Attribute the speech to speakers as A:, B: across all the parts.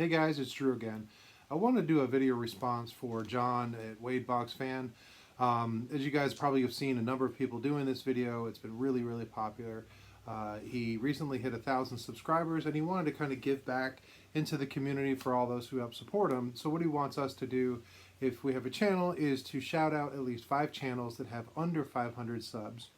A: Hey guys, it's Drew again. I want to do a video response for John at Wade Boggs Fan. As you guys probably have seen, a number of people doing this video. It's been really popular. He recently hit 1,000 subscribers and he wanted to kind of give back into the community for all those who help support him. So what he wants us to do, if we have a channel, is to shout out at least 5 channels that have under 500 subs,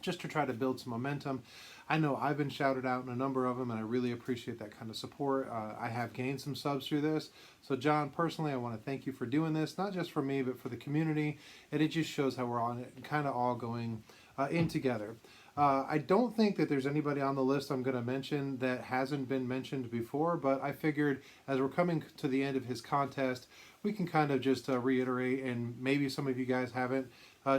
A: just to try to build some momentum. I know I've been shouted out in a number of them, and I really appreciate that kind of support. I have gained some subs through this. So John, personally, I want to thank you for doing this, not just for me, but for the community. And it just shows how we're on it, kind of all going in together. I don't think that there's anybody on the list I'm going to mention that hasn't been mentioned before, but I figured as we're coming to the end of his contest, we can kind of just reiterate, and maybe some of you guys haven't.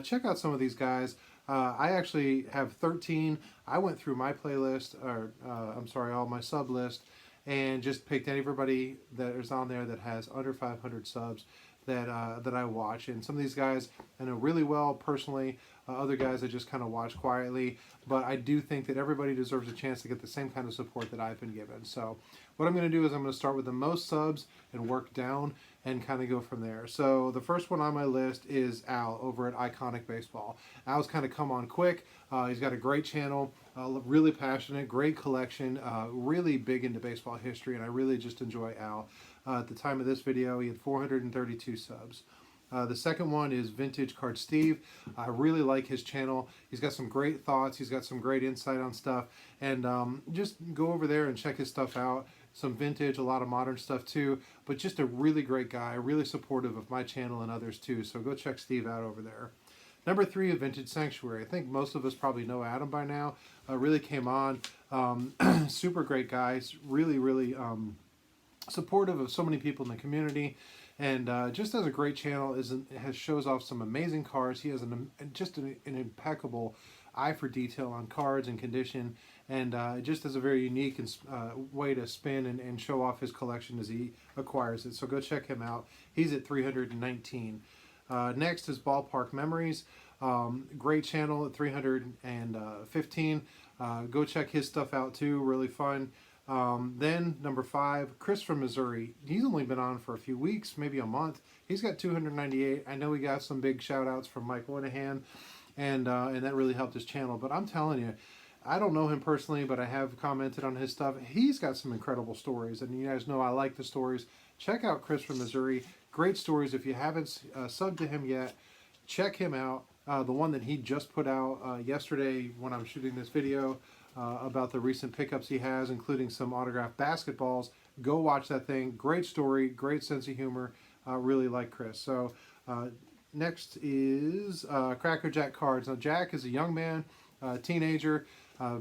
A: Check out some of these guys. I actually have 13. I went through my playlist, or I'm sorry, all my sub list, and just picked everybody that is on there that has under 500 subs that I watch. And some of these guys I know really well personally. Other guys I just kind of watch quietly. But I do think that everybody deserves a chance to get the same kind of support that I've been given. So what I'm going to do is I'm going to start with the most subs and work down and kind of go from there. So the first one on my list is Al over at Iconic Baseball. Al's kind of come on quick. He's got a great channel, really passionate, great collection, really big into baseball history, and I really just enjoy Al. At the time of this video, he had 432 subs. The second one is Vintage Card Steve. I really like his channel. He's got some great thoughts. He's got some great insight on stuff. And just go over there and check his stuff out. Some vintage, a lot of modern stuff too. But just a really great guy, really supportive of my channel and others too. So go check Steve out over there. Number 3 of Vintage Sanctuary. I think most of us probably know Adam by now. Really came on. Super great guys. Really supportive of so many people in the community. And just has a great channel, shows off some amazing cards. He has just an impeccable eye for detail on cards and condition, and just has a very unique way to spin and show off his collection as he acquires it. So go check him out. He's at 319. Next is Ballpark Memories. Great channel at 315. Go check his stuff out too. Really fun. Then number 5, Chris from Missouri. He's only been on for a few weeks, maybe a month. He's got 298. I know he got some big shout outs from Mike Winahan, and that really helped his channel. But I'm telling you, I don't know him personally, but I have commented on his stuff. He's got some incredible stories, and you guys know I like the stories. Check out Chris from Missouri. Great stories. If you haven't subbed to him yet, check him out. The one that he just put out yesterday when I'm shooting this video, about the recent pickups he has, including some autographed basketballs. Go watch that thing. Great story, great sense of humor. Really like Chris. So next is Cracker Jack Cards. Now Jack is a young man, teenager,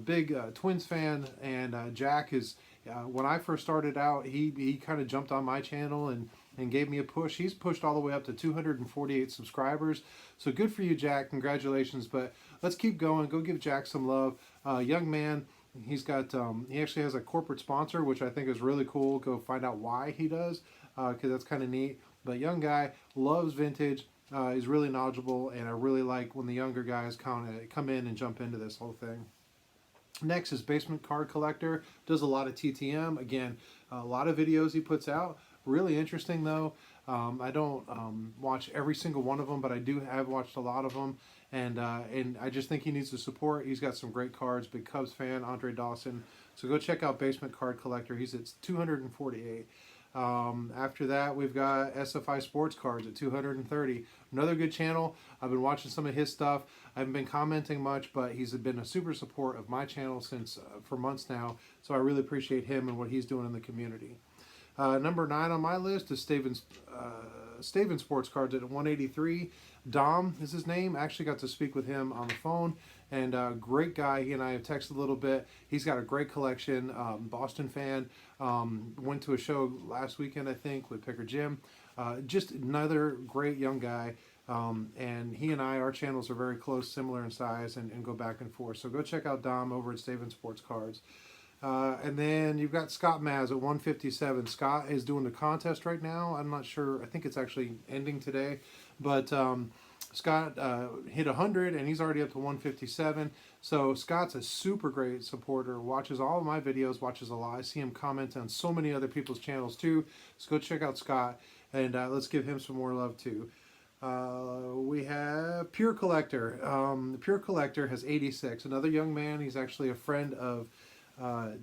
A: big Twins fan, and Jack is, when I first started out, he kind of jumped on my channel and gave me a push. He's pushed all the way up to 248 subscribers. So good for you, Jack. Congratulations. But let's keep going. Go give Jack some love. Young man. He's got, he actually has a corporate sponsor, which I think is really cool. Go find out why he does, because that's kind of neat. But young guy, loves vintage, is really knowledgeable, and I really like when the younger guys come in and jump into this whole thing. Next is Basement Card Collector. Does a lot of TTM. Again, a lot of videos he puts out. Really interesting though. I don't watch every single one of them, but I have watched a lot of them, and I just think he needs the support. He's got some great cards. Big Cubs fan, Andre Dawson. So go check out Basement Card Collector. He's at 248. After that, we've got SFI Sports Cards at 230. Another good channel. I've been watching some of his stuff. I haven't been commenting much, but he's been a super support of my channel since for months now. So I really appreciate him and what he's doing in the community. Number 9 on my list is Staven Sports Cards at 183. Dom is his name. I actually got to speak with him on the phone, and great guy. He and I have texted a little bit. He's got a great collection. Boston fan. Went to a show last weekend, I think, with Picker Jim. Just another great young guy. And he and our channels are very close, similar in size, and go back and forth. So go check out Dom over at Staven Sports Cards. And then you've got Scott Maz at 157. Scott is doing the contest right now. I'm not sure. I think it's actually ending today. But Scott hit 100 and he's already up to 157. So Scott's a super great supporter, watches all of my videos, watches a lot. I see him comment on so many other people's channels too. So go check out Scott, and let's give him some more love too. We have Pure Collector. Pure Collector has 86. Another young man. He's actually a friend of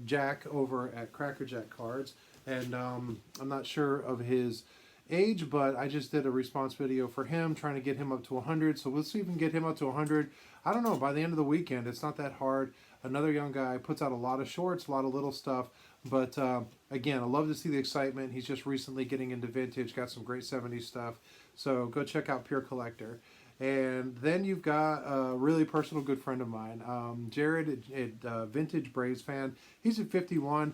A: Jack over at Cracker Jack Cards. And I'm not sure of his age, but I just did a response video for him, trying to get him up to 100. So we'll see if we can get him up to 100. I don't know, by the end of the weekend. It's not that hard. Another young guy, puts out a lot of shorts, a lot of little stuff. But again, I love to see the excitement. He's just recently getting into vintage, got some great 70s stuff. So go check out Pure Collector. And then you've got a really personal good friend of mine, Jared at Vintage Braves Fan. He's at 51.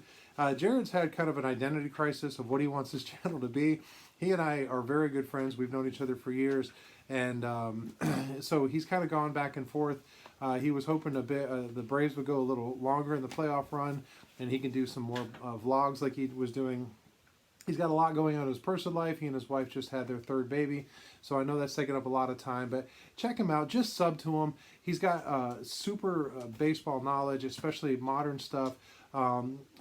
A: Jared's had kind of an identity crisis of what he wants his channel to be. He and I are very good friends. We've known each other for years. And so he's kind of gone back and forth. He was hoping a bit the Braves would go a little longer in the playoff run, and he can do some more vlogs like he was doing. He's got a lot going on in his personal life. He and his wife just had their third baby, so I know that's taking up a lot of time. But check him out. Just sub to him. He's got super baseball knowledge, especially modern stuff.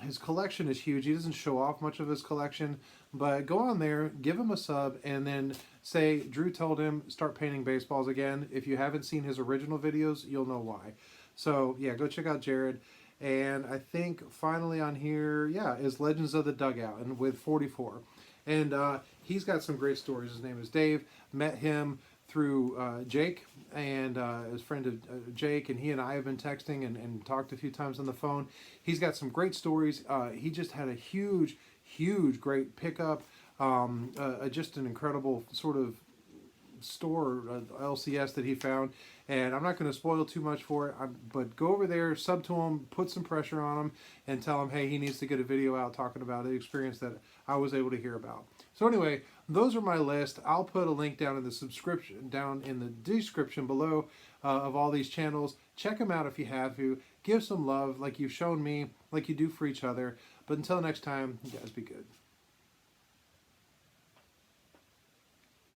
A: His collection is huge. He doesn't show off much of his collection, but go on there, give him a sub, and then say Drew told him start painting baseballs again. If you haven't seen his original videos, you'll know why. So yeah, go check out Jared. And I think finally on here, yeah, is Legends of the Dugout, and with 44. And he's got some great stories. His name is Dave. Met him through Jake, and his friend of Jake, and he and I have been texting and talked a few times on the phone. He's got some great stories. He just had a huge, great pickup. Just an incredible sort of store LCS that he found, and I'm not going to spoil too much for it, but go over there, sub to him, put some pressure on him, and tell him, hey, he needs to get a video out talking about the experience that I was able to hear about. So anyway, those are my list. I'll put a link down in the description below of all these channels. Check them out if you have to. Give some love like you've shown me, like you do for each other. But until next time, you guys be good.